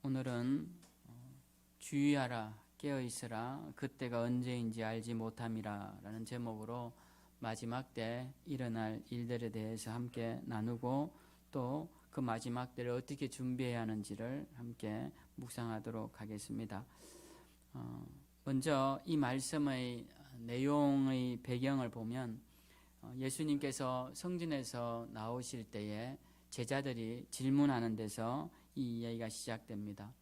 오늘은 주의하라 깨어있으라 그때가 언제인지 알지 못함이라 라는 제목으로 마지막 때 일어날 일들에 대해서 함께 나누고 또 그 마지막 때를 어떻게 준비해야 하는지를 함께 묵상하도록 하겠습니다. 먼저 이 말씀의 내용의 배경을 보면 예수님께서 성전에서 나오실 때에 제자들이 질문하는 데서 이 이야기가 시작됩니다.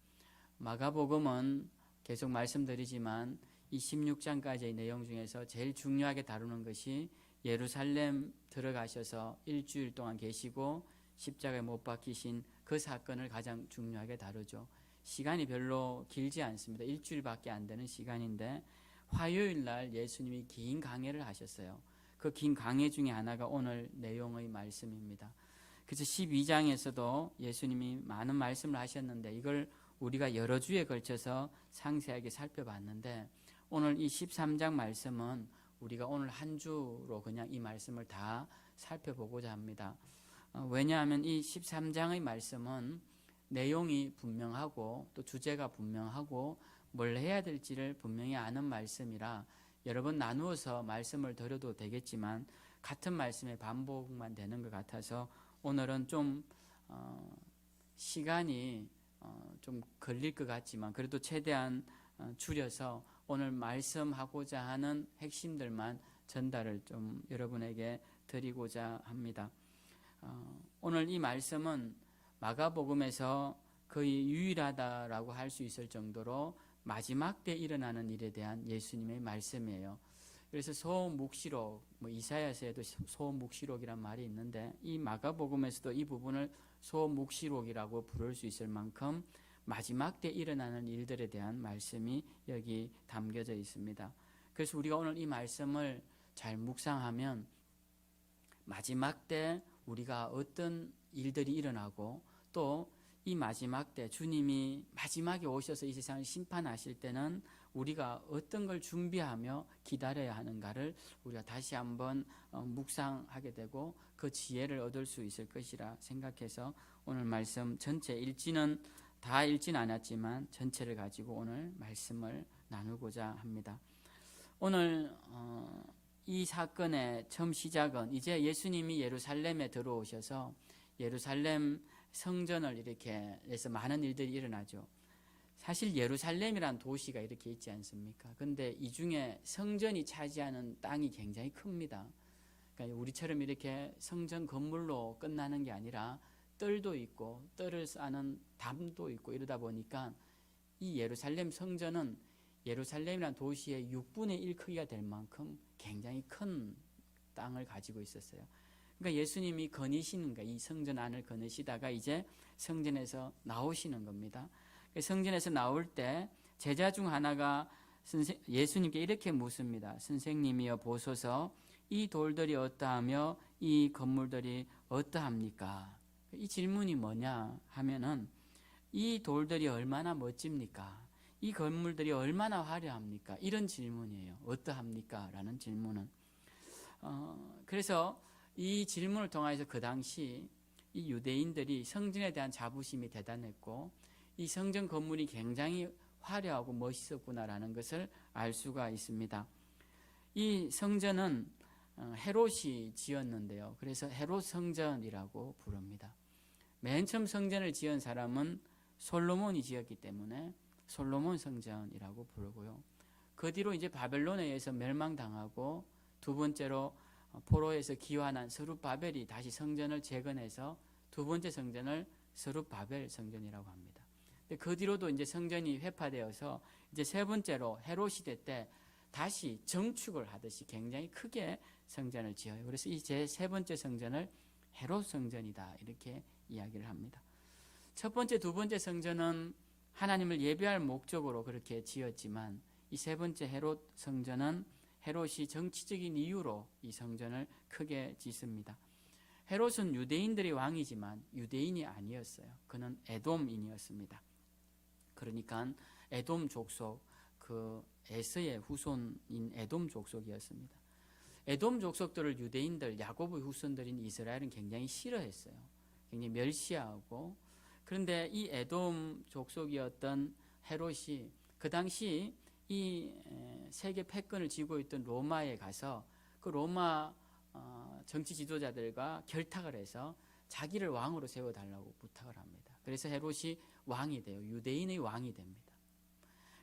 마가복음은 계속 말씀드리지만 이 16장까지의 내용 중에서 제일 중요하게 다루는 것이 예루살렘 들어가셔서 일주일 동안 계시고 십자가에 못 박히신 그 사건을 가장 중요하게 다루죠. 시간이 별로 길지 않습니다. 일주일밖에 안 되는 시간인데 화요일 날 예수님이 긴 강해를 하셨어요. 그 긴 강해 중에 하나가 오늘 내용의 말씀입니다. 그래서 12장에서도 예수님이 많은 말씀을 하셨는데 이걸 우리가 여러 주에 걸쳐서 상세하게 살펴봤는데 오늘 이 13장 말씀은 우리가 오늘 한 주로 그냥 이 말씀을 다 살펴보고자 합니다. 왜냐하면 이 13장의 말씀은 내용이 분명하고 또 주제가 분명하고 뭘 해야 될지를 분명히 아는 말씀이라 여러 번 나누어서 말씀을 드려도 되겠지만 같은 말씀의 반복만 되는 것 같아서 오늘은 좀 시간이 좀 걸릴 것 같지만 그래도 최대한 줄여서 오늘 말씀하고자 하는 핵심들만 전달을 좀 여러분에게 드리고자 합니다. 오늘 이 말씀은 마가복음에서 거의 유일하다라고 할 수 있을 정도로 마지막 때 일어나는 일에 대한 예수님의 말씀이에요. 그래서 소묵시록, 이사야서에도 소묵시록이란 말이 있는데 이 마가복음에서도 이 부분을 소묵시록이라고 부를 수 있을 만큼 마지막 때 일어나는 일들에 대한 말씀이 여기 담겨져 있습니다. 그래서 우리가 오늘 이 말씀을 잘 묵상하면 마지막 때 우리가 어떤 일들이 일어나고 또 이 마지막 때 주님이 마지막에 오셔서 이 세상을 심판하실 때는 우리가 어떤 걸 준비하며 기다려야 하는가를 우리가 다시 한번 묵상하게 되고 그 지혜를 얻을 수 있을 것이라 생각해서 오늘 말씀 전체 읽지는 않았지만 전체를 가지고 오늘 말씀을 나누고자 합니다. 오늘 이 사건의 처음 시작은 이제 예수님이 예루살렘에 들어오셔서 예루살렘 성전을 이렇게 해서 많은 일들이 일어나죠. 사실 예루살렘이란 도시가 이렇게 있지 않습니까? 근데 이 중에 성전이 차지하는 땅이 굉장히 큽니다. 그러니까 우리처럼 이렇게 성전 건물로 끝나는 게 아니라 뜰도 있고 뜰을 싸는 담도 있고 이러다 보니까 이 예루살렘 성전은 예루살렘이란 도시의 6분의 1 크기가 될 만큼 굉장히 큰 땅을 가지고 있었어요. 그러니까 예수님이 거니시는 거예요. 이 성전 안을 거니시다가 이제 성전에서 나오시는 겁니다. 성전에서 나올 때 제자 중 하나가 예수님께 이렇게 묻습니다. 선생님이여 보소서 이 돌들이 어떠하며 이 건물들이 어떠합니까? 이 질문이 뭐냐 하면은 이 돌들이 얼마나 멋집니까? 이 건물들이 얼마나 화려합니까? 이런 질문이에요. 어떠합니까? 라는 질문은. 그래서 이 질문을 통해서 그 당시 이 유대인들이 성전에 대한 자부심이 대단했고 이 성전 건물이 굉장히 화려하고 멋있었구나라는 것을 알 수가 있습니다. 이 성전은 헤롯이 지었는데요. 그래서 헤롯 성전이라고 부릅니다. 맨 처음 성전을 지은 사람은 솔로몬이 지었기 때문에 솔로몬 성전이라고 부르고요. 그 뒤로 이제 바벨론에 의해서 멸망당하고 두 번째로 포로에서 기환한 스룹바벨이 다시 성전을 재건해서 두 번째 성전을 스룹바벨 성전이라고 합니다. 그 뒤로도 이제 성전이 회파되어서 이제 세 번째로 헤롯 시대 때 다시 정축을 하듯이 굉장히 크게 성전을 지어요. 그래서 이 제 세 번째 성전을 헤롯 성전이다 이렇게 이야기를 합니다. 첫 번째, 두 번째 성전은 하나님을 예배할 목적으로 그렇게 지었지만 이 세 번째 헤롯 성전은 헤롯이 정치적인 이유로 이 성전을 크게 짓습니다. 헤롯은 유대인들의 왕이지만 유대인이 아니었어요. 그는 에돔인이었습니다. 그러니까 에돔 족속, 그 에서의 후손인 에돔 족속이었습니다. 에돔 족속들을 유대인들, 야곱의 후손들인 이스라엘은 굉장히 싫어했어요. 굉장히 멸시하고 그런데 이 에돔 족속이었던 헤롯이 그 당시 이 세계 패권을 쥐고 있던 로마에 가서 그 로마 정치 지도자들과 결탁을 해서 자기를 왕으로 세워달라고 부탁을 합니다. 그래서 헤롯이 왕이 돼요. 유대인의 왕이 됩니다.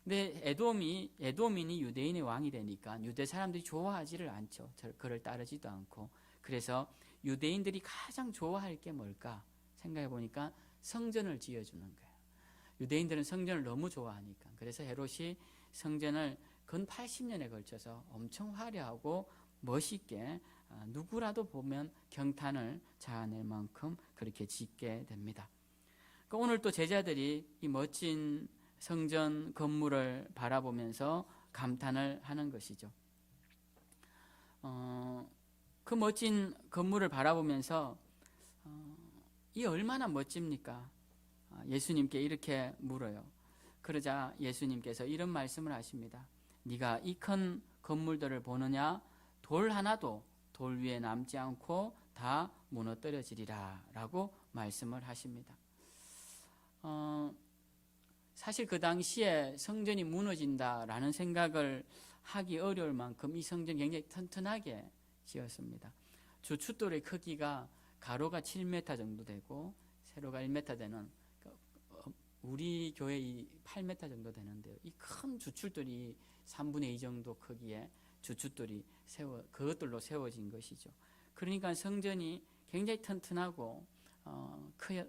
근데 에돔인이 유대인의 왕이 되니까 유대 사람들이 좋아하지를 않죠. 그를 따르지도 않고. 그래서 유대인들이 가장 좋아할 게 뭘까 생각해 보니까 성전을 지어주는 거예요. 유대인들은 성전을 너무 좋아하니까. 그래서 헤롯이 성전을 근 80년에 걸쳐서 엄청 화려하고 멋있게 누구라도 보면 경탄을 자아낼 만큼 그렇게 짓게 됩니다. 그러니까 오늘 또 제자들이 이 멋진 성전 건물을 바라보면서 감탄을 하는 것이죠. 그 멋진 건물을 바라보면서 이 얼마나 멋집니까? 예수님께 이렇게 물어요. 그러자 예수님께서 이런 말씀을 하십니다. 네가 이 큰 건물들을 보느냐? 돌 하나도 돌 위에 남지 않고 다 무너뜨려지리라 라고 말씀을 하십니다. 사실 그 당시에 성전이 무너진다라는 생각을 하기 어려울 만큼 이 성전이 굉장히 튼튼하게 지었습니다. 주춧돌의 크기가 가로가 7m 정도 되고 세로가 1m 되는, 우리 교회 8m 정도 되는데요. 이 큰 주춧돌이 3분의 2 정도 크기의 주춧돌이 그것들로 세워진 것이죠. 그러니까 성전이 굉장히 튼튼하고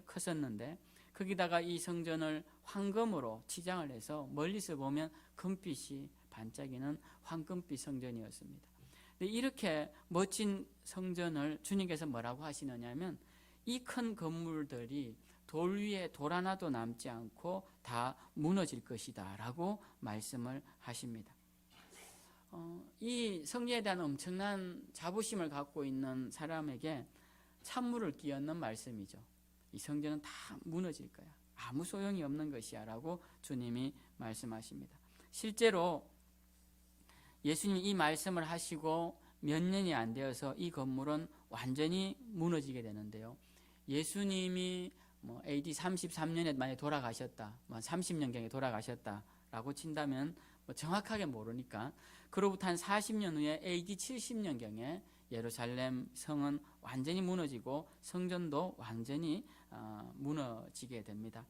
컸었는데, 거기다가 이 성전을 황금으로 치장을 해서 멀리서 보면 금빛이 반짝이는 황금빛 성전이었습니다. 근데 이렇게 멋진 성전을 주님께서 뭐라고 하시느냐면, 이 큰 건물들이 돌 위에 돌 하나도 남지 않고 다 무너질 것이다 라고 말씀을 하십니다. 이 성전에 대한 엄청난 자부심을 갖고 있는 사람에게 찬물을 끼얹는 말씀이죠. 이 성전은 다 무너질 거야. 아무 소용이 없는 것이야 라고 주님이 말씀하십니다. 실제로 예수님이 이 말씀을 하시고 몇 년이 안 되어서 이 건물은 완전히 무너지게 되는데요. 예수님이 AD 33년에 만약에 돌아가셨다, 30년경에 돌아가셨다라고 친다면 정확하게 모르니까, 그로부터 한 40년 후에 AD 70년경에 예루살렘 성은 완전히 무너지고 성전도 완전히 무너지게 됩니다.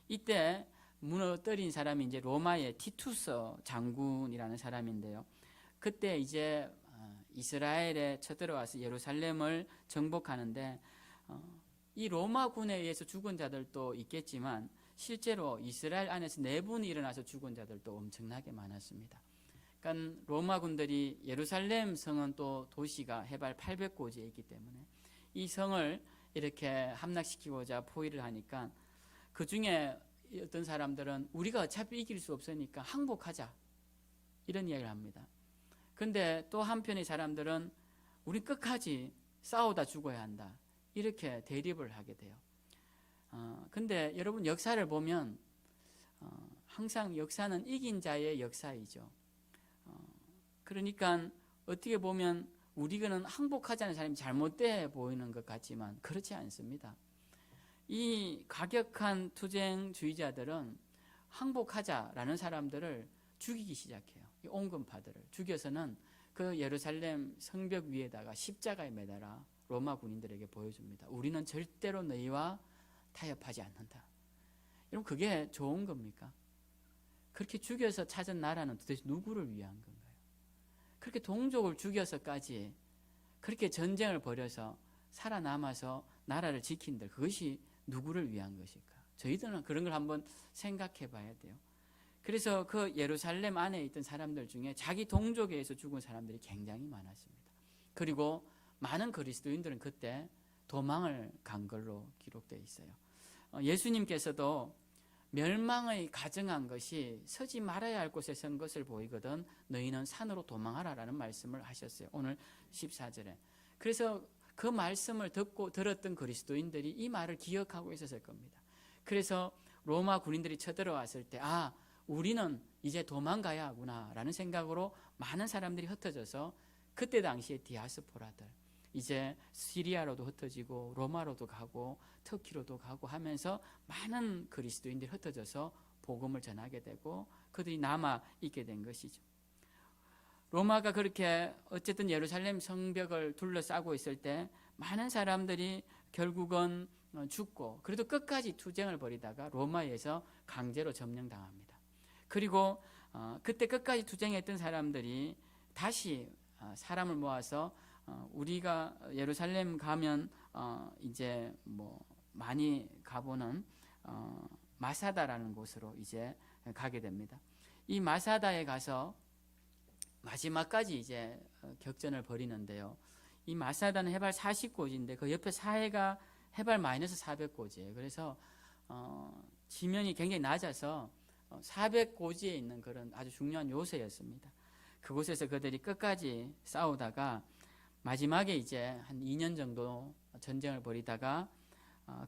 이때 무너뜨린 사람이 이제 로마의 티투스 장군이라는 사람인데요. 그때 이제 이스라엘에 쳐들어와서 예루살렘을 정복하는데, 이 로마군에 의해서 죽은 자들도 있겠지만 실제로 이스라엘 안에서 내분이 일어나서 죽은 자들도 엄청나게 많았습니다. 그러니까 로마군들이 예루살렘 성은 또 도시가 해발 800고지에 있기 때문에 이 성을 이렇게 함락시키고자 포위를 하니까, 그 중에 어떤 사람들은 우리가 어차피 이길 수 없으니까 항복하자 이런 이야기를 합니다. 그런데 또 한편의 사람들은 우리 끝까지 싸우다 죽어야 한다 이렇게 대립을 하게 돼요. 근데 여러분 역사를 보면 항상 역사는 이긴 자의 역사이죠. 그러니까 어떻게 보면 우리는 항복하자는 사람이 잘못돼 보이는 것 같지만 그렇지 않습니다. 이 과격한 투쟁주의자들은 항복하자라는 사람들을 죽이기 시작해요. 이 온건파들을 죽여서는 그 예루살렘 성벽 위에다가 십자가에 매달아 로마 군인들에게 보여줍니다. 우리는 절대로 너희와 타협하지 않는다. 여러분, 그게 좋은 겁니까? 그렇게 죽여서 찾은 나라는 도대체 누구를 위한 건가요? 그렇게 동족을 죽여서까지 그렇게 전쟁을 벌여서 살아남아서 나라를 지킨들, 그것이 누구를 위한 것일까? 저희들은 그런 걸 한번 생각해 봐야 돼요. 그래서 그 예루살렘 안에 있던 사람들 중에 자기 동족에 의해서 죽은 사람들이 굉장히 많았습니다. 그리고 많은 그리스도인들은 그때 도망을 간 걸로 기록되어 있어요. 예수님께서도 멸망의 가증한 것이 서지 말아야 할 곳에 선 것을 보이거든 너희는 산으로 도망하라라는 말씀을 하셨어요. 오늘 14절에. 그래서 그 말씀을 들었던 그리스도인들이 이 말을 기억하고 있었을 겁니다. 그래서 로마 군인들이 쳐들어왔을 때 우리는 이제 도망가야 하구나 라는 생각으로 많은 사람들이 흩어져서 그때 당시에 디아스포라들, 이제 시리아로도 흩어지고 로마로도 가고 터키로도 가고 하면서 많은 그리스도인들이 흩어져서 복음을 전하게 되고 그들이 남아 있게 된 것이죠. 로마가 그렇게 어쨌든 예루살렘 성벽을 둘러싸고 있을 때 많은 사람들이 결국은 죽고 그래도 끝까지 투쟁을 벌이다가 로마에서 강제로 점령당합니다. 그리고 그때 끝까지 투쟁했던 사람들이 다시 사람을 모아서 우리가 예루살렘 가면 이제 뭐 많이 가보는 마사다라는 곳으로 이제 가게 됩니다. 이 마사다에 가서 마지막까지 이제 격전을 벌이는데요. 이 마사다는 해발 40고지인데 그 옆에 사해가 해발 마이너스 400고지예요. 그래서 지면이 굉장히 낮아서 400고지에 있는 그런 아주 중요한 요새였습니다. 그곳에서 그들이 끝까지 싸우다가 마지막에 이제 한 2년 정도 전쟁을 벌이다가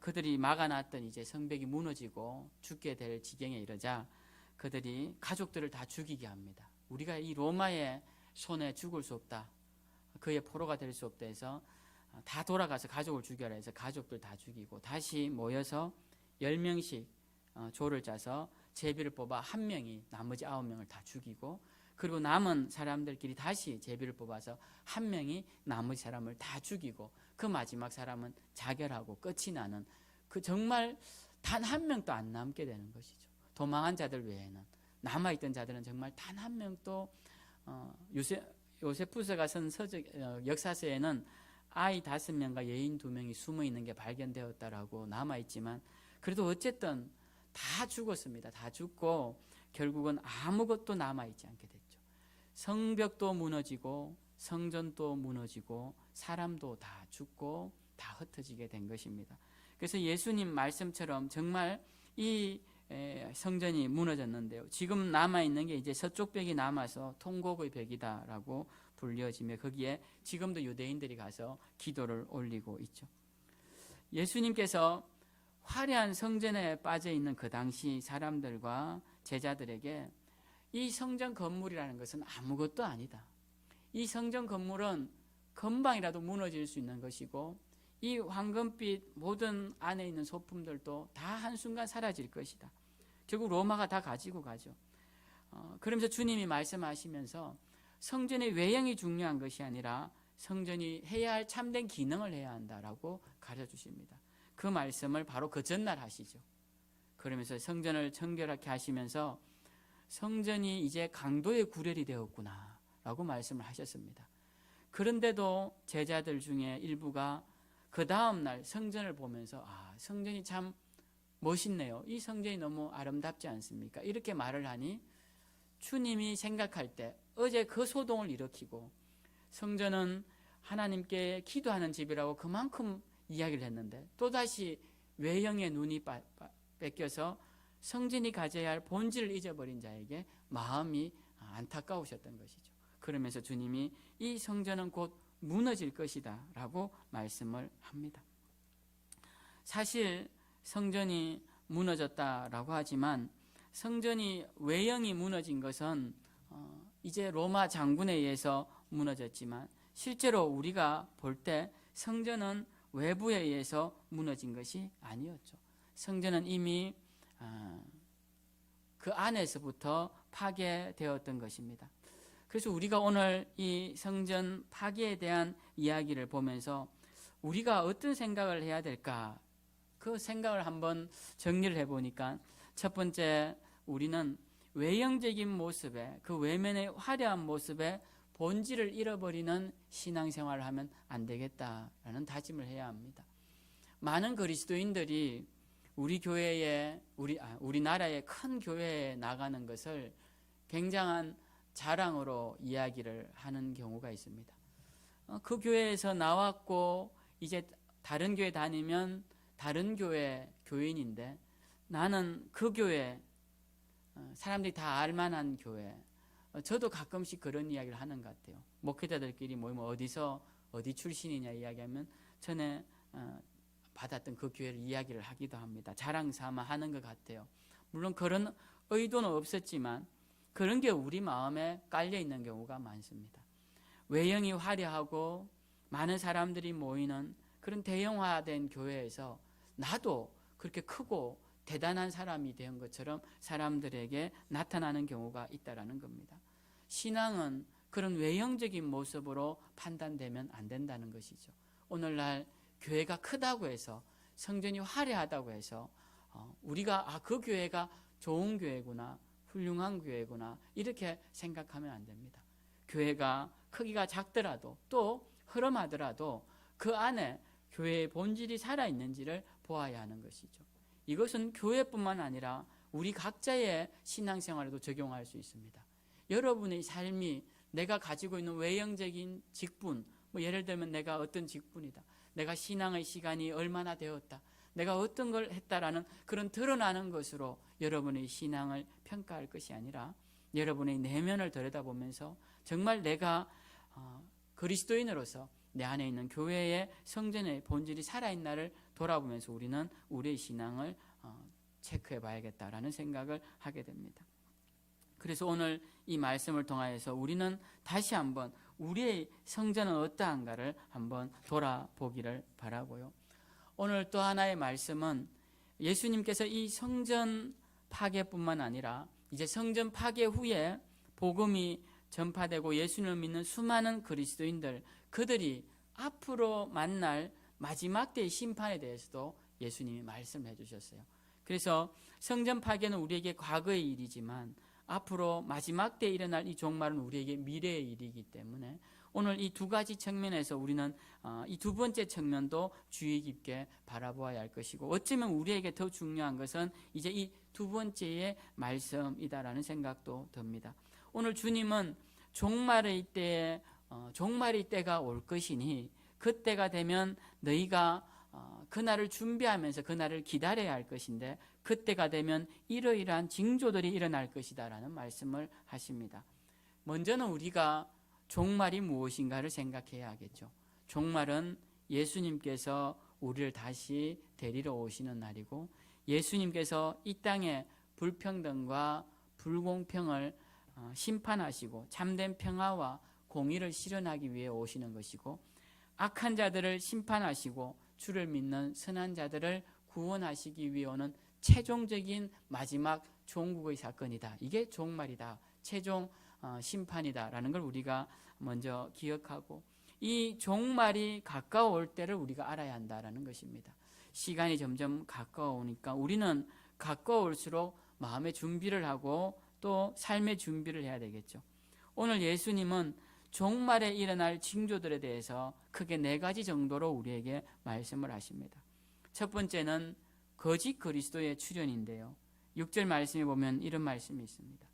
그들이 막아놨던 이제 성벽이 무너지고 죽게 될 지경에 이르자 그들이 가족들을 다 죽이게 합니다. 우리가 이 로마의 손에 죽을 수 없다. 그의 포로가 될 수 없다 해서 다 돌아가서 가족을 죽여라 해서 가족들 다 죽이고 다시 모여서 10명씩 조를 짜서 제비를 뽑아 한 명이 나머지 9명을 다 죽이고 그리고 남은 사람들끼리 다시 제비를 뽑아서 한 명이 나머지 사람을 다 죽이고 그 마지막 사람은 자결하고 끝이 나는 그 정말 단 한 명도 안 남게 되는 것이죠. 도망한 자들 외에는 남아있던 자들은 정말 단 한 명도 요세푸스가 쓴 역사서에는 아이 5명과 여인 2명이 숨어있는 게 발견되었다라고 남아있지만 그래도 어쨌든 다 죽었습니다. 다 죽고 결국은 아무것도 남아있지 않게 됐죠. 성벽도 무너지고 성전도 무너지고 사람도 다 죽고 다 흩어지게 된 것입니다. 그래서 예수님 말씀처럼 정말 이 성전이 무너졌는데요. 지금 남아있는 게 이제 서쪽 벽이 남아서 통곡의 벽이다라고 불려지며 거기에 지금도 유대인들이 가서 기도를 올리고 있죠. 예수님께서 화려한 성전에 빠져 있는 그 당시 사람들과 제자들에게 이 성전 건물이라는 것은 아무것도 아니다. 이 성전 건물은 금방이라도 무너질 수 있는 것이고 이 황금빛 모든 안에 있는 소품들도 다 한순간 사라질 것이다. 결국 로마가 다 가지고 가죠. 그러면서 주님이 말씀하시면서 성전의 외형이 중요한 것이 아니라 성전이 해야 할 참된 기능을 해야 한다라고 가르쳐 주십니다. 그 말씀을 바로 그 전날 하시죠. 그러면서 성전을 청결하게 하시면서 성전이 이제 강도의 구렬이 되었구나 라고 말씀을 하셨습니다. 그런데도 제자들 중에 일부가 그 다음날 성전을 보면서 성전이 참 멋있네요. 이 성전이 너무 아름답지 않습니까? 이렇게 말을 하니 주님이 생각할 때 어제 그 소동을 일으키고 성전은 하나님께 기도하는 집이라고 그만큼 이야기를 했는데 또다시 외형의 눈이 뺏겨서 성전이 가져야 할 본질을 잊어버린 자에게 마음이 안타까우셨던 것이죠. 그러면서 주님이 이 성전은 곧 무너질 것이다 라고 말씀을 합니다. 사실 성전이 무너졌다라고 하지만 성전이 외형이 무너진 것은 이제 로마 장군에 의해서 무너졌지만 실제로 우리가 볼 때 성전은 외부에 의해서 무너진 것이 아니었죠. 성전은 이미 그 안에서부터 파괴되었던 것입니다. 그래서 우리가 오늘 이 성전 파괴에 대한 이야기를 보면서 우리가 어떤 생각을 해야 될까? 그 생각을 한번 정리를 해보니까 첫 번째 우리는 외형적인 모습에 그 외면의 화려한 모습에 본질을 잃어버리는 신앙생활을 하면 안 되겠다라는 다짐을 해야 합니다. 많은 그리스도인들이 우리 교회에 우리나라의 큰 교회에 나가는 것을 굉장한 자랑으로 이야기를 하는 경우가 있습니다. 그 교회에서 나왔고 이제 다른 교회 다니면 다른 교회 교인인데 나는 그 교회 사람들이 다 알만한 교회. 저도 가끔씩 그런 이야기를 하는 것 같아요. 목회자들끼리 모이면 어디 출신이냐 이야기하면 전에 받았던 그 교회를 이야기를 하기도 합니다. 자랑 삼아 하는 것 같아요. 물론 그런 의도는 없었지만 그런 게 우리 마음에 깔려 있는 경우가 많습니다. 외형이 화려하고 많은 사람들이 모이는 그런 대형화된 교회에서 나도 그렇게 크고 대단한 사람이 된 것처럼 사람들에게 나타나는 경우가 있다는 겁니다. 신앙은 그런 외형적인 모습으로 판단되면 안 된다는 것이죠. 오늘날 교회가 크다고 해서, 성전이 화려하다고 해서 우리가 그 교회가 좋은 교회구나, 훌륭한 교회구나, 이렇게 생각하면 안 됩니다. 교회가 크기가 작더라도 또 흐름하더라도 그 안에 교회의 본질이 살아있는지를 보아야 하는 것이죠. 이것은 교회뿐만 아니라 우리 각자의 신앙생활에도 적용할 수 있습니다. 여러분의 삶이 내가 가지고 있는 외형적인 직분, 예를 들면 내가 어떤 직분이다, 내가 신앙의 시간이 얼마나 되었다, 내가 어떤 걸 했다라는 그런 드러나는 것으로 여러분의 신앙을 평가할 것이 아니라 여러분의 내면을 들여다보면서 정말 내가 그리스도인으로서 내 안에 있는 교회의 성전의 본질이 살아있나를 돌아보면서 우리는 우리의 신앙을 체크해 봐야겠다라는 생각을 하게 됩니다. 그래서 오늘 이 말씀을 통하여서 우리는 다시 한번 우리의 성전은 어떠한가를 한번 돌아보기를 바라고요. 오늘 또 하나의 말씀은 예수님께서 이 성전 파괴뿐만 아니라 이제 성전 파괴 후에 복음이 전파되고 예수님을 믿는 수많은 그리스도인들, 그들이 앞으로 만날 마지막 때의 심판에 대해서도 예수님이 말씀해 주셨어요. 그래서 성전 파괴는 우리에게 과거의 일이지만 앞으로 마지막 때에 일어날 이 종말은 우리에게 미래의 일이기 때문에 오늘 이 두 가지 측면에서 우리는 이 두 번째 측면도 주의 깊게 바라보아야 할 것이고, 어쩌면 우리에게 더 중요한 것은 이제 이 두 번째의 말씀이다라는 생각도 듭니다. 오늘 주님은 종말의 때가 올 것이니 그때가 되면 너희가 그날을 준비하면서 그날을 기다려야 할 것인데 그때가 되면 이러이러한 징조들이 일어날 것이다 라는 말씀을 하십니다. 먼저는 우리가 종말이 무엇인가를 생각해야 하겠죠. 종말은 예수님께서 우리를 다시 데리러 오시는 날이고, 예수님께서 이 땅에 불평등과 불공평을 심판하시고 참된 평화와 공의를 실현하기 위해 오시는 것이고, 악한 자들을 심판하시고 주를 믿는 선한 자들을 구원하시기 위해 오는 최종적인 마지막 종국의 사건이다. 이게 종말이다, 최종 심판이다라는 걸 우리가 먼저 기억하고, 이 종말이 가까워올 때를 우리가 알아야 한다라는 것입니다. 시간이 점점 가까워오니까 우리는 가까워올수록 마음의 준비를 하고 또 삶의 준비를 해야 되겠죠. 오늘 예수님은 종말에 일어날 징조들에 대해서 크게 4가지 정도로 우리에게 말씀을 하십니다. 첫 번째는 거짓 그리스도의 출현인데요. 6절 말씀에 보면 이런 말씀이 있습니다.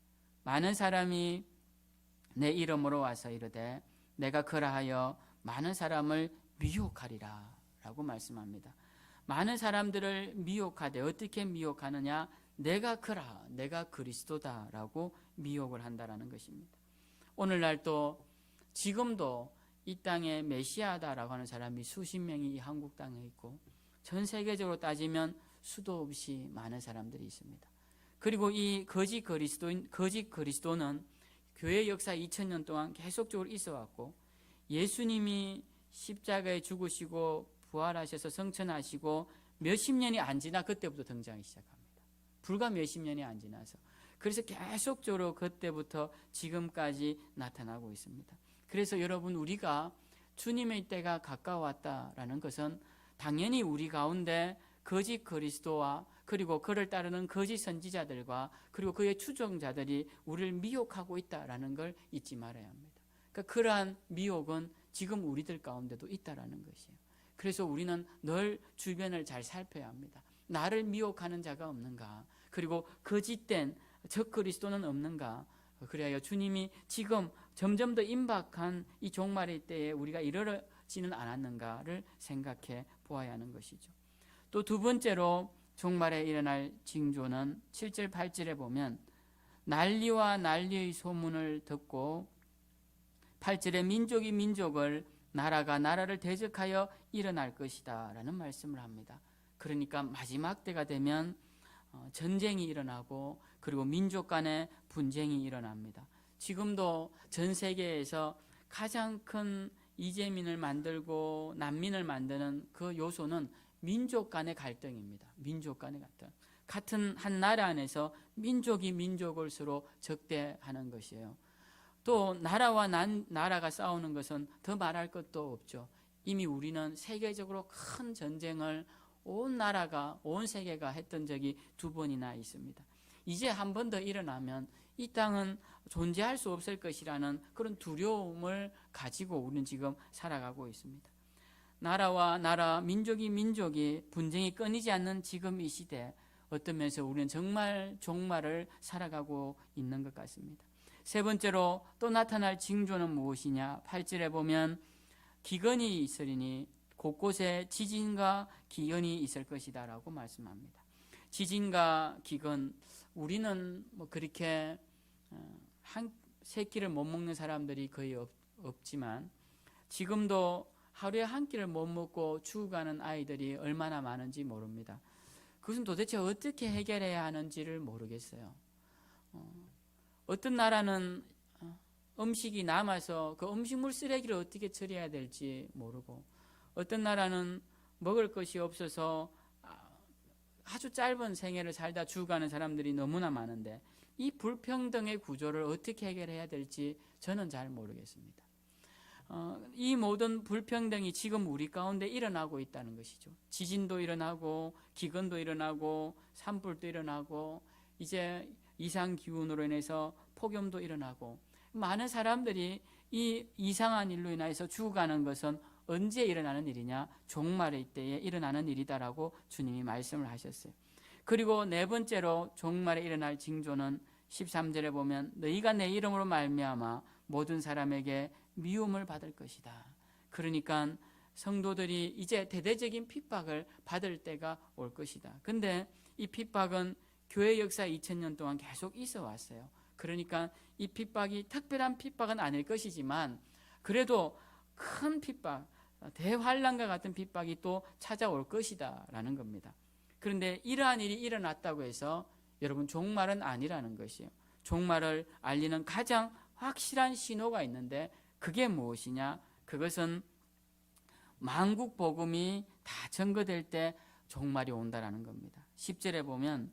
많은 사람이 내 이름으로 와서 이르되 내가 그라하여 많은 사람을 미혹하리라 라고 말씀합니다. 많은 사람들을 미혹하되 어떻게 미혹하느냐? 내가 그라, 내가 그리스도다 라고 미혹을 한다라는 것입니다. 오늘날 또 지금도 이 땅에 메시아다라고 하는 사람이 수십 명이 이 한국 땅에 있고 전 세계적으로 따지면 수도 없이 많은 사람들이 있습니다. 그리고 이 거짓 그리스도는 교회 역사 2000년 동안 계속적으로 있어 왔고, 예수님이 십자가에 죽으시고 부활하셔서 성천하시고 몇십 년이 안 지나 그때부터 등장하기 시작합니다. 불과 몇십 년이 안 지나서. 그래서 계속적으로 그때부터 지금까지 나타나고 있습니다. 그래서 여러분, 우리가 주님의 때가 가까웠다라는 것은 당연히 우리 가운데 거짓 그리스도와 그리고 그를 따르는 거짓 선지자들과 그리고 그의 추종자들이 우리를 미혹하고 있다라는 걸 잊지 말아야 합니다. 그러니까 그러한 미혹은 지금 우리들 가운데도 있다라는 것이에요. 그래서 우리는 늘 주변을 잘 살펴야 합니다. 나를 미혹하는 자가 없는가? 그리고 거짓된 적 그리스도는 없는가? 그래야 주님이 지금 점점 더 임박한 이 종말의 때에 우리가 이르지는 않았는가를 생각해 보아야 하는 것이죠. 또 두 번째로 종말에 일어날 징조는 7절 8절에 보면 난리와 난리의 소문을 듣고 8절에 민족이 민족을 나라가 나라를 대적하여 일어날 것이다 라는 말씀을 합니다. 그러니까 마지막 때가 되면 전쟁이 일어나고 그리고 민족 간의 분쟁이 일어납니다. 지금도 전 세계에서 가장 큰 이재민을 만들고 난민을 만드는 그 요소는 민족 간의 갈등입니다. 민족 간의 갈등. 같은 한 나라 안에서 민족이 민족을 서로 적대하는 것이에요. 또 나라와 나라가 싸우는 것은 더 말할 것도 없죠. 이미 우리는 세계적으로 큰 전쟁을 온 나라가, 온 세계가 했던 적이 2번이나 있습니다. 이제 한 번 더 일어나면 이 땅은 존재할 수 없을 것이라는 그런 두려움을 가지고 우리는 지금 살아가고 있습니다. 나라와 나라, 민족이 분쟁이 끊이지 않는 지금 이 시대, 어떤 면에서 우리는 정말 종말을 살아가고 있는 것 같습니다. 세 번째로 또 나타날 징조는 무엇이냐? 8절에 보면 기근이 있으리니 곳곳에 지진과 기근이 있을 것이다 라고 말씀합니다. 지진과 기근, 우리는 뭐 그렇게 세 끼를 못 먹는 사람들이 거의 없지만 지금도 하루에 한 끼를 못 먹고 죽어가는 아이들이 얼마나 많은지 모릅니다. 그것은 도대체 어떻게 해결해야 하는지를 모르겠어요. 어떤 나라는 음식이 남아서 그 음식물 쓰레기를 어떻게 처리해야 될지 모르고, 어떤 나라는 먹을 것이 없어서 아주 짧은 생애를 살다 죽어가는 사람들이 너무나 많은데, 이 불평등의 구조를 어떻게 해결해야 될지 저는 잘 모르겠습니다. 이 모든 불평등이 지금 우리 가운데 일어나고 있다는 것이죠. 지진도 일어나고 기근도 일어나고 산불도 일어나고 이제 이상기온으로 인해서 폭염도 일어나고, 많은 사람들이 이 이상한 일로 인해서 죽어가는 것은 언제 일어나는 일이냐? 종말의 때에 일어나는 일이다라고 주님이 말씀을 하셨어요. 그리고 네 번째로 종말에 일어날 징조는 13절에 보면 너희가 내 이름으로 말미암아 모든 사람에게 미움을 받을 것이다. 그러니까 성도들이 이제 대대적인 핍박을 받을 때가 올 것이다. 근데 이 핍박은 교회 역사 2000년 동안 계속 있어 왔어요. 그러니까 이 핍박이 특별한 핍박은 아닐 것이지만 그래도 큰 핍박, 대환란과 같은 핍박이 또 찾아올 것이다 라는 겁니다. 그런데 이러한 일이 일어났다고 해서 여러분 종말은 아니라는 것이에요. 종말을 알리는 가장 확실한 신호가 있는데 그게 무엇이냐? 그것은 만국 복음이 다 전거될 때 종말이 온다라는 겁니다. 10절에 보면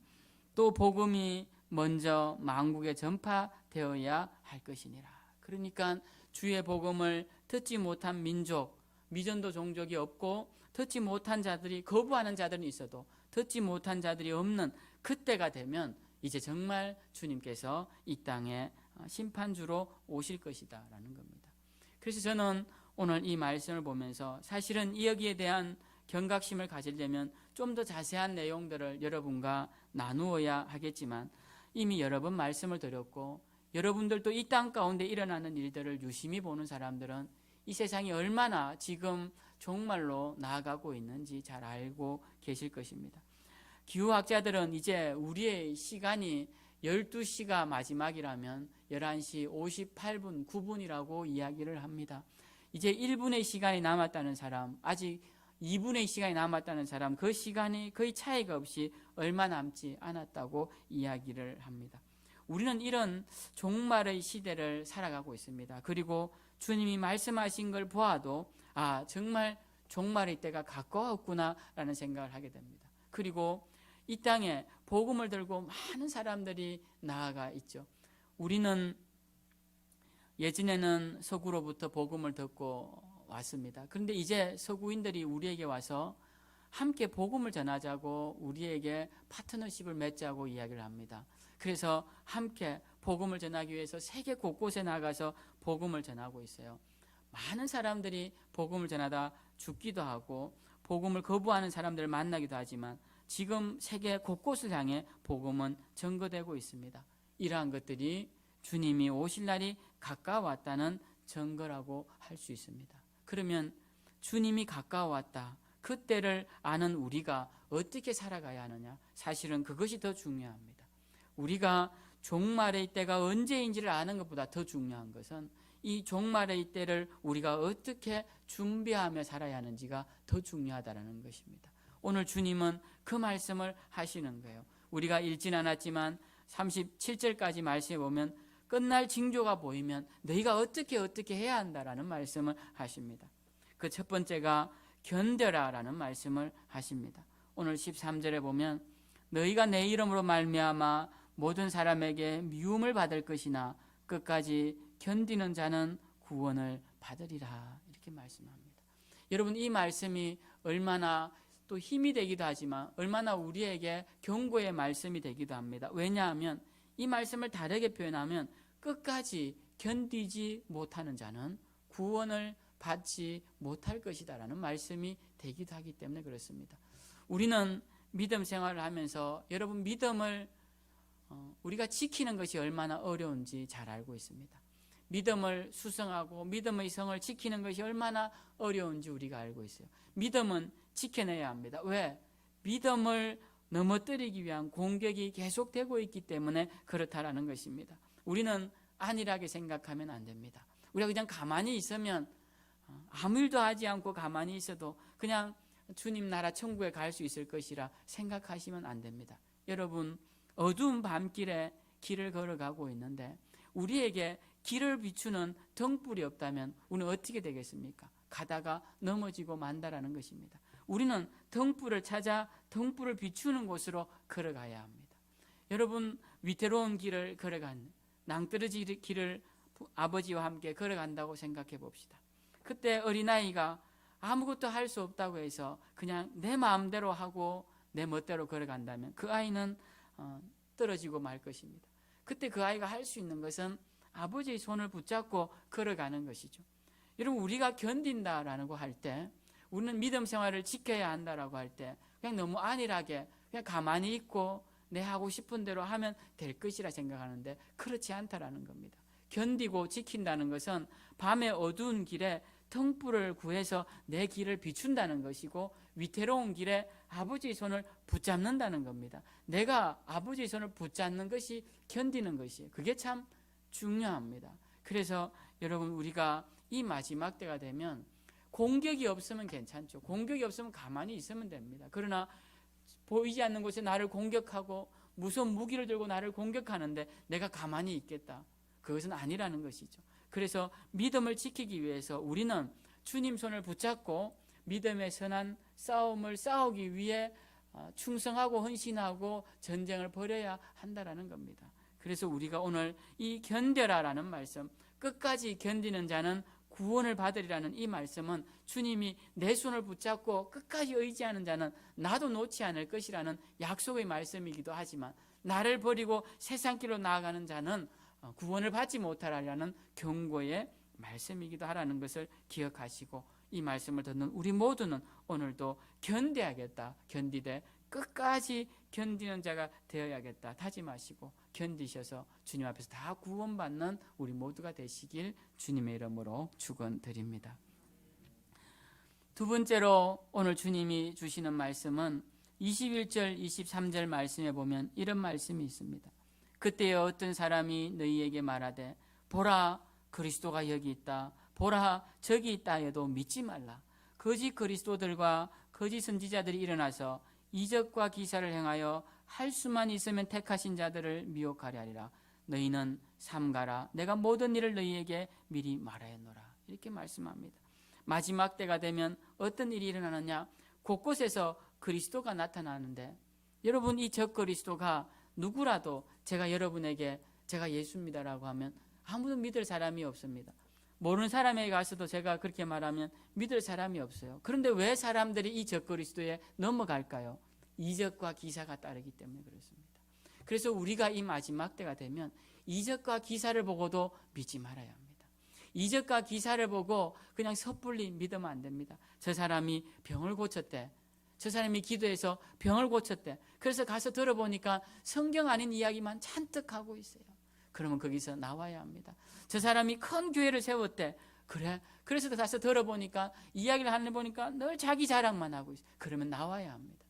또 복음이 먼저 만국에 전파되어야 할 것이니라. 그러니까 주의 복음을 듣지 못한 민족, 미전도 종족이 없고 듣지 못한 자들이, 거부하는 자들은 있어도 듣지 못한 자들이 없는 그때가 되면 이제 정말 주님께서 이 땅에 심판주로 오실 것이다 라는 겁니다. 그래서 저는 오늘 이 말씀을 보면서 사실은 여기에 대한 경각심을 가지려면 좀 더 자세한 내용들을 여러분과 나누어야 하겠지만 이미 여러 번 말씀을 드렸고, 여러분들도 이 땅 가운데 일어나는 일들을 유심히 보는 사람들은 이 세상이 얼마나 지금 종말로 나아가고 있는지 잘 알고 계실 것입니다. 기후학자들은 이제 우리의 시간이 12시가 마지막이라면 11시 58분, 9분이라고 이야기를 합니다. 이제 1분의 시간이 남았다는 사람, 아직 2분의 시간이 남았다는 사람, 그 시간이 거의 차이가 없이 얼마 남지 않았다고 이야기를 합니다. 우리는 이런 종말의 시대를 살아가고 있습니다. 그리고 주님이 말씀하신 걸 보아도 정말 종말의 때가 가까웠구나 라는 생각을 하게 됩니다. 그리고 이 땅에 복음을 들고 많은 사람들이 나아가 있죠. 우리는 예전에는 서구로부터 복음을 듣고 왔습니다. 그런데 이제 서구인들이 우리에게 와서 함께 복음을 전하자고 우리에게 파트너십을 맺자고 이야기를 합니다. 그래서 함께 복음을 전하기 위해서 세계 곳곳에 나가서 복음을 전하고 있어요. 많은 사람들이 복음을 전하다 죽기도 하고 복음을 거부하는 사람들을 만나기도 하지만 지금 세계 곳곳을 향해 복음은 전거되고 있습니다. 이러한 것들이 주님이 오실 날이 가까웠다는 증거라고 할 수 있습니다. 그러면 주님이 가까웠다, 그때를 아는 우리가 어떻게 살아가야 하느냐? 사실은 그것이 더 중요합니다. 우리가 종말의 때가 언제인지를 아는 것보다 더 중요한 것은 이 종말의 때를 우리가 어떻게 준비하며 살아야 하는지가 더 중요하다는 것입니다. 오늘 주님은 그 말씀을 하시는 거예요. 우리가 읽진 않았지만 37절까지 말씀해 보면 끝날 징조가 보이면 너희가 어떻게 해야 한다라는 말씀을 하십니다. 그 첫 번째가 견뎌라라는 말씀을 하십니다. 오늘 13절에 보면 너희가 내 이름으로 말미암아 모든 사람에게 미움을 받을 것이나 끝까지 견디는 자는 구원을 받으리라, 이렇게 말씀합니다. 여러분, 이 말씀이 얼마나 또 힘이 되기도 하지만 얼마나 우리에게 경고의 말씀이 되기도 합니다. 왜냐하면 이 말씀을 다르게 표현하면 끝까지 견디지 못하는 자는 구원을 받지 못할 것이다 라는 말씀이 되기도 하기 때문에 그렇습니다. 우리는 믿음 생활을 하면서 여러분, 믿음을 우리가 지키는 것이 얼마나 어려운지 잘 알고 있습니다. 믿음을 수성하고 믿음의 성을 지키는 것이 얼마나 어려운지 우리가 알고 있어요. 믿음은 지켜내야 합니다. 왜? 믿음을 넘어뜨리기 위한 공격이 계속되고 있기 때문에 그렇다라는 것입니다. 우리는 안일하게 생각하면 안 됩니다. 우리가 그냥 가만히 있으면, 아무 일도 하지 않고 가만히 있어도 그냥 주님 나라 천국에 갈 수 있을 것이라 생각하시면 안 됩니다. 여러분, 어두운 밤길에 길을 걸어가고 있는데 우리에게 길을 비추는 등불이 없다면 우리는 어떻게 되겠습니까? 가다가 넘어지고 만다라는 것입니다. 우리는 등불을 찾아 등불을 비추는 곳으로 걸어가야 합니다. 여러분, 위태로운 길을 걸어간, 낭떠러지 길을 아버지와 함께 걸어간다고 생각해 봅시다. 그때 어린아이가 아무것도 할 수 없다고 해서 그냥 내 마음대로 하고 내 멋대로 걸어간다면 그 아이는 떨어지고 말 것입니다. 그때 그 아이가 할 수 있는 것은 아버지의 손을 붙잡고 걸어가는 것이죠. 여러분, 우리가 견딘다라는 거 할 때, 우리는 믿음 생활을 지켜야 한다라고 할 때 그냥 너무 안일하게 그냥 가만히 있고 내 하고 싶은 대로 하면 될 것이라 생각하는데 그렇지 않다라는 겁니다. 견디고 지킨다는 것은 밤의 어두운 길에 등불을 구해서 내 길을 비춘다는 것이고, 위태로운 길에 아버지의 손을 붙잡는다는 겁니다. 내가 아버지의 손을 붙잡는 것이 견디는 것이에요. 그게 참 중요합니다. 그래서 여러분, 우리가 이 마지막 때가 되면 공격이 없으면 괜찮죠. 공격이 없으면 가만히 있으면 됩니다. 그러나 보이지 않는 곳에 나를 공격하고 무서운 무기를 들고 나를 공격하는데 내가 가만히 있겠다, 그것은 아니라는 것이죠. 그래서 믿음을 지키기 위해서 우리는 주님 손을 붙잡고 믿음의 선한 싸움을 싸우기 위해 충성하고 헌신하고 전쟁을 벌여야 한다라는 겁니다. 그래서 우리가 오늘 이 견뎌라라는 말씀, 끝까지 견디는 자는 구원을 받으리라는 이 말씀은 주님이 내 손을 붙잡고 끝까지 의지하는 자는 나도 놓지 않을 것이라는 약속의 말씀이기도 하지만, 나를 버리고 세상 길로 나아가는 자는 구원을 받지 못하라는 경고의 말씀이기도 하라는 것을 기억하시고, 이 말씀을 듣는 우리 모두는 오늘도 견뎌야겠다, 견디되 끝까지 견디는 자가 되어야겠다 다짐하시고 견디셔서 주님 앞에서 다 구원받는 우리 모두가 되시길 주님의 이름으로 축원드립니다. 두 번째로 오늘 주님이 주시는 말씀은 21절 23절 말씀에 보면 이런 말씀이 있습니다. 그때에 어떤 사람이 너희에게 말하되 보라, 그리스도가 여기 있다, 보라, 저기 있다 해도 믿지 말라. 거짓 그리스도들과 거짓 선지자들이 일어나서 이적과 기사를 행하여 할 수만 있으면 택하신 자들을 미혹하려 하리라. 너희는 삼가라, 내가 모든 일을 너희에게 미리 말하였노라. 이렇게 말씀합니다. 마지막 때가 되면 어떤 일이 일어나느냐, 곳곳에서 그리스도가 나타나는데, 여러분, 이 적 그리스도가 누구라도 제가 여러분에게 제가 예수입니다라고 하면 아무도 믿을 사람이 없습니다. 모르는 사람에게 가서도 제가 그렇게 말하면 믿을 사람이 없어요. 그런데 왜 사람들이 이 적 그리스도에 넘어갈까요? 이적과 기사가 따르기 때문에 그렇습니다. 그래서 우리가 이 마지막 때가 되면 이적과 기사를 보고도 믿지 말아야 합니다. 이적과 기사를 보고 그냥 섣불리 믿으면 안 됩니다. 저 사람이 병을 고쳤대, 저 사람이 기도해서 병을 고쳤대, 그래서 가서 들어보니까 성경 아닌 이야기만 잔뜩 하고 있어요. 그러면 거기서 나와야 합니다. 저 사람이 큰 교회를 세웠대, 그래, 그래서 가서 들어보니까 이야기를 하는 보니까 늘 자기 자랑만 하고 있어요. 그러면 나와야 합니다.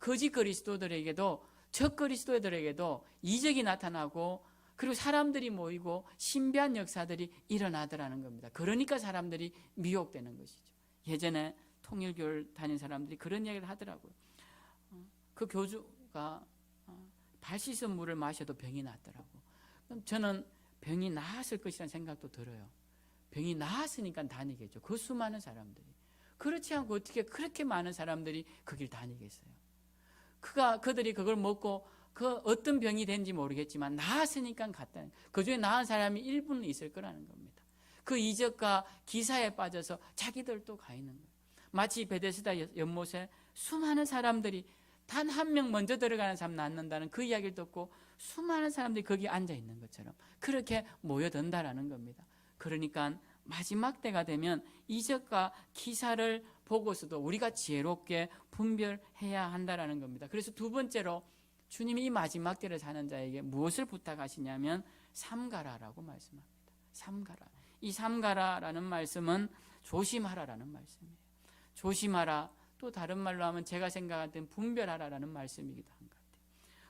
거짓 그리스도들에게도, 적 그리스도들에게도 이적이 나타나고, 그리고 사람들이 모이고 신비한 역사들이 일어나더라는 겁니다. 그러니까 사람들이 미혹되는 것이죠. 예전에 통일교를 다닌 사람들이 그런 이야기를 하더라고요. 그 교주가 발 씻은 물을 마셔도 병이 났더라고. 저는 병이 나았을 것이라는 생각도 들어요. 병이 나았으니까 다니겠죠. 그 수많은 사람들이. 그렇지 않고 어떻게 그렇게 많은 사람들이 그 길 다니겠어요. 그들이 그걸 먹고 그 어떤 병이 된지 모르겠지만 나았으니까 갔다는, 그 중에 나은 사람이 일부는 있을 거라는 겁니다. 그 이적과 기사에 빠져서 자기들도 가 있는 거예요. 마치 베데스다 연못에 수많은 사람들이 단 한 명 먼저 들어가는 사람 낫는다는 그 이야기를 듣고 수많은 사람들이 거기 앉아 있는 것처럼 그렇게 모여든다라는 겁니다. 그러니까 마지막 때가 되면 이적과 기사를 보고서도 우리가 지혜롭게 분별해야 한다라는 겁니다. 그래서 두 번째로 주님이 이 마지막 때를 사는 자에게 무엇을 부탁하시냐면 삼가라라고 말씀합니다. 삼가라. 이 삼가라라는 말씀은 조심하라라는 말씀이에요. 조심하라. 또 다른 말로 하면 제가 생각할 땐 분별하라라는 말씀이기도 한 것 같아요.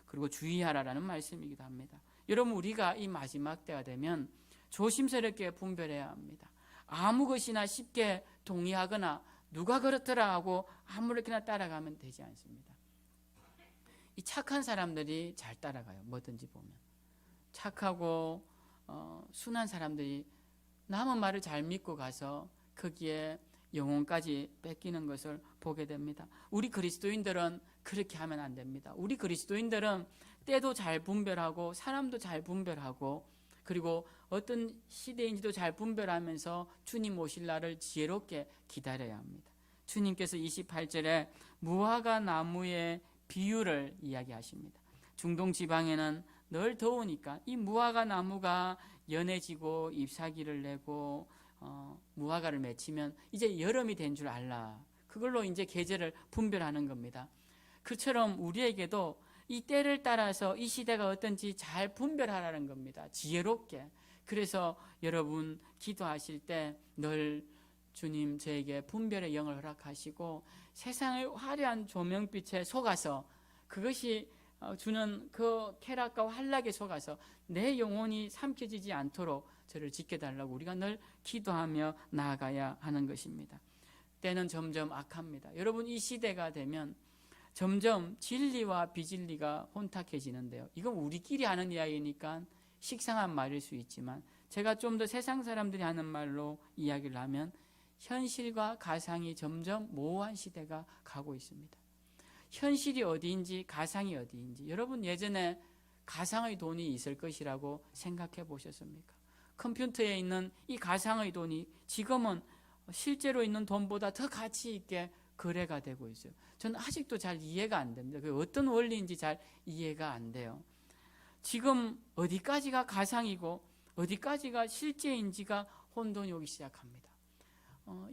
그리고 주의하라라는 말씀이기도 합니다. 여러분, 우리가 이 마지막 때가 되면 조심스럽게 분별해야 합니다. 아무 것이나 쉽게 동의하거나 누가 그렇더라 하고 아무렇게나 따라가면 되지 않습니다. 이 착한 사람들이 잘 따라가요. 뭐든지 보면 착하고 순한 사람들이 남의 말을 잘 믿고 가서 거기에 영혼까지 뺏기는 것을 보게 됩니다. 우리 그리스도인들은 그렇게 하면 안 됩니다. 우리 그리스도인들은 때도 잘 분별하고 사람도 잘 분별하고 그리고 어떤 시대인지도 잘 분별하면서 주님 오실 날을 지혜롭게 기다려야 합니다. 주님께서 28절에 무화과 나무의 비유를 이야기하십니다. 중동 지방에는 늘 더우니까 이 무화과 나무가 연해지고 잎사귀를 내고 무화과를 맺히면 이제 여름이 된 줄 알라. 그걸로 이제 계절을 분별하는 겁니다. 그처럼 우리에게도 이 때를 따라서 이 시대가 어떤지 잘 분별하라는 겁니다. 지혜롭게. 그래서 여러분 기도하실 때 늘 주님 저에게 분별의 영을 허락하시고 세상의 화려한 조명빛에 속아서 그것이 주는 그 쾌락과 환락에 속아서 내 영혼이 삼켜지지 않도록 저를 지켜달라고 우리가 늘 기도하며 나아가야 하는 것입니다. 때는 점점 악합니다. 여러분, 이 시대가 되면 점점 진리와 비진리가 혼탁해지는데요. 이건 우리끼리 하는 이야기니까 식상한 말일 수 있지만 제가 좀 더 세상 사람들이 하는 말로 이야기를 하면 현실과 가상이 점점 모호한 시대가 가고 있습니다. 현실이 어디인지 가상이 어디인지 여러분 예전에 가상의 돈이 있을 것이라고 생각해 보셨습니까? 컴퓨터에 있는 이 가상의 돈이 지금은 실제로 있는 돈보다 더 가치 있게 거래가 되고 있어요. 저는 아직도 잘 이해가 안 됩니다. 그게 어떤 원리인지 잘 이해가 안 돼요. 지금 어디까지가 가상이고 어디까지가 실제인지가 혼돈이 오기 시작합니다.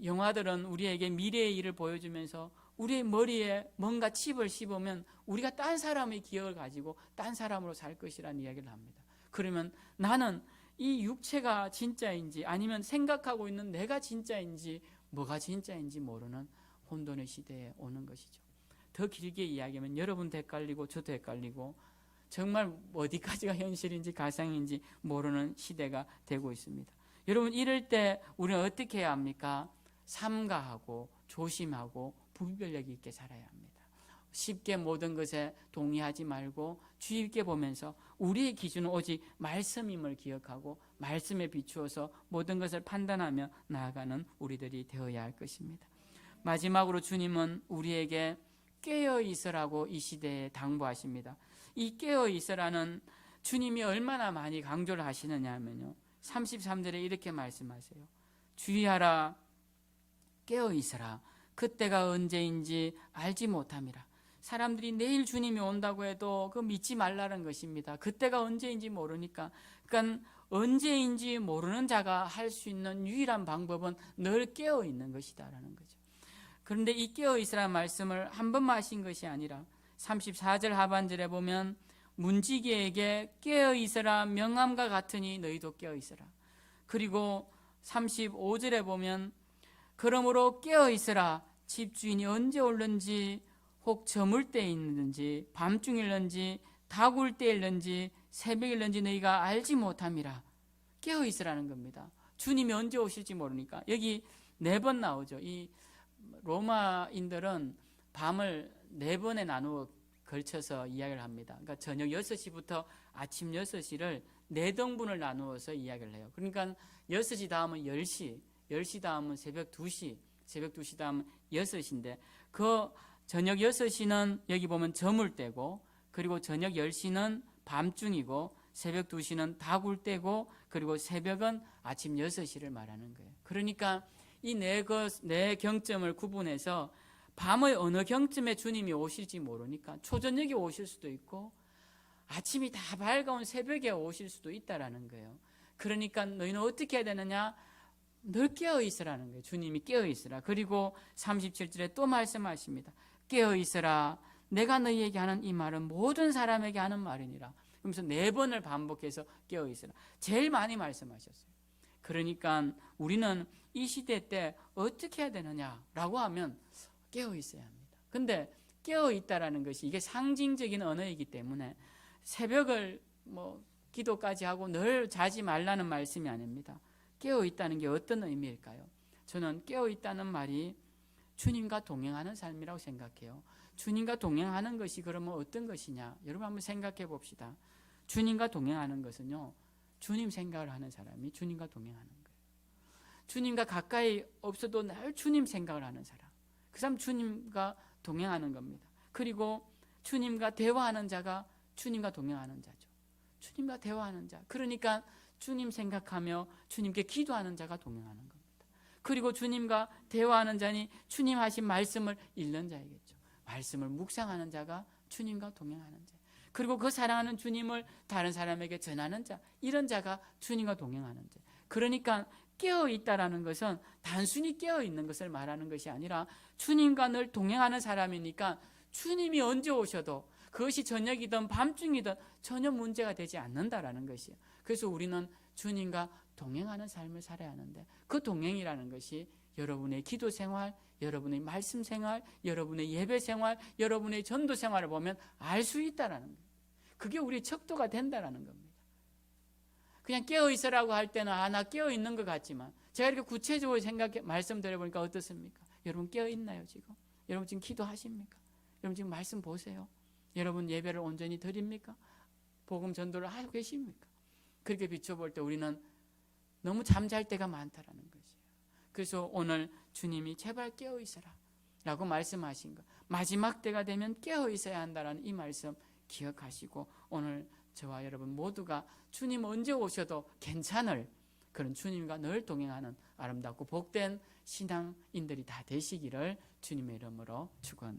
영화들은 우리에게 미래의 일을 보여주면서 우리의 머리에 뭔가 칩을 씹으면 우리가 딴 사람의 기억을 가지고 딴 사람으로 살 것이라는 이야기를 합니다. 그러면 나는 이 육체가 진짜인지 아니면 생각하고 있는 내가 진짜인지 뭐가 진짜인지 모르는 혼돈의 시대에 오는 것이죠. 더 길게 이야기하면 여러분도 헷갈리고 저도 헷갈리고 정말 어디까지가 현실인지 가상인지 모르는 시대가 되고 있습니다. 여러분, 이럴 때 우리는 어떻게 해야 합니까? 삼가하고 조심하고 분별력 있게 살아야 합니다. 쉽게 모든 것에 동의하지 말고 주의 있게 보면서 우리의 기준은 오직 말씀임을 기억하고 말씀에 비추어서 모든 것을 판단하며 나아가는 우리들이 되어야 할 것입니다. 마지막으로 주님은 우리에게 깨어 있으라고 이 시대에 당부하십니다. 이 깨어 있으라는 주님이 얼마나 많이 강조를 하시느냐 하면요, 33절에 이렇게 말씀하세요. 주의하라, 깨어 있으라. 그때가 언제인지 알지 못함이라. 사람들이 내일 주님이 온다고 해도 그 믿지 말라는 것입니다. 그때가 언제인지 모르니까. 그러니까 언제인지 모르는 자가 할 수 있는 유일한 방법은 늘 깨어 있는 것이다라는 거죠. 그런데 이 깨어 있으라는 말씀을 한 번만 하신 것이 아니라 34절 하반절에 보면 문지기에게 깨어 있으라 명함과 같으니 너희도 깨어 있으라. 그리고 35절에 보면 그러므로 깨어 있으라. 집주인이 언제 올는지 혹 저물 때 있는지 밤중일는지 다굴 때일는지 새벽일는지 너희가 알지 못함이라. 깨어 있으라는 겁니다. 주님이 언제 오실지 모르니까. 여기 4번 나오죠. 이 로마인들은 밤을 4번에 나누어 걸쳐서 이야기를 합니다. 그러니까 저녁 6시부터 아침 6시를 4등분을 나누어서 이야기를 해요. 그러니까 6시 다음은 10시, 10시 다음은 새벽 2시, 새벽 2시 다음은 6시인데 그 저녁 6시는 여기 보면 저물 때고 그리고 저녁 10시는 밤중이고 새벽 2시는 다굴 때고 그리고 새벽은 아침 6시를 말하는 거예요. 그러니까 이 네 경점을 구분해서 밤의 어느 경점에 주님이 오실지 모르니까 초저녁에 오실 수도 있고 아침이 다 밝아온 새벽에 오실 수도 있다라는 거예요. 그러니까 너희는 어떻게 해야 되느냐? 늘 깨어 있으라는 거예요. 주님이 깨어 있으라. 그리고 37절에 또 말씀하십니다. 깨어 있으라. 내가 너희에게 하는 이 말은 모든 사람에게 하는 말이니라. 그러면서 4번을 반복해서 깨어 있으라. 제일 많이 말씀하셨어요. 그러니까 우리는 이 시대 때 어떻게 해야 되느냐라고 하면 깨어 있어야 합니다. 근데 깨어 있다라는 것이 이게 상징적인 언어이기 때문에 새벽을 기도까지 하고 늘 자지 말라는 말씀이 아닙니다. 깨어 있다는 게 어떤 의미일까요? 저는 깨어 있다는 말이 주님과 동행하는 삶이라고 생각해요. 주님과 동행하는 것이 그러면 어떤 것이냐? 여러분 한번 생각해 봅시다. 주님과 동행하는 것은요, 주님 생각을 하는 사람이 주님과 동행하는 거예요. 주님과 가까이 없어도 늘 주님 생각을 하는 사람, 그 사람 주님과 동행하는 겁니다. 그리고 주님과 대화하는 자가 주님과 동행하는 자죠. 주님과 대화하는 자, 그러니까 주님 생각하며 주님께 기도하는 자가 동행하는 겁니다. 그리고 주님과 대화하는 자니 주님 하신 말씀을 읽는 자이겠죠. 말씀을 묵상하는 자가 주님과 동행하는 자, 그리고 그 사랑하는 주님을 다른 사람에게 전하는 자, 이런 자가 주님과 동행하는 자. 그러니까 깨어 있다라는 것은 단순히 깨어 있는 것을 말하는 것이 아니라 주님과 늘 동행하는 사람이니까 주님이 언제 오셔도 그것이 저녁이든 밤중이든 전혀 문제가 되지 않는다라는 것이에요. 그래서 우리는 주님과 동행하는 삶을 살아야 하는데 그 동행이라는 것이 여러분의 기도 생활, 여러분의 말씀 생활, 여러분의 예배 생활, 여러분의 전도 생활을 보면 알 수 있다라는 거예요. 그게 우리 척도가 된다라는 겁니다. 그냥 깨어 있으라고 할 때는 나 깨어 있는 것 같지만 제가 이렇게 구체적으로 말씀드려 보니까 어떻습니까? 여러분 깨어 있나요 지금? 여러분 지금 기도하십니까? 여러분 지금 말씀 보세요. 여러분 예배를 온전히 드립니까? 복음 전도를 하고 계십니까? 그렇게 비춰볼 때 우리는 너무 잠잘 때가 많다라는 것이에요. 그래서 오늘 주님이 제발 깨어 있어라 라고 말씀하신 것, 마지막 때가 되면 깨어 있어야 한다라는 이 말씀 기억하시고 오늘 저와 여러분 모두가 주님 언제 오셔도 괜찮을 그런 주님과 늘 동행하는 아름답고 복된 신앙인들이 다 되시기를 주님의 이름으로 축원합니다.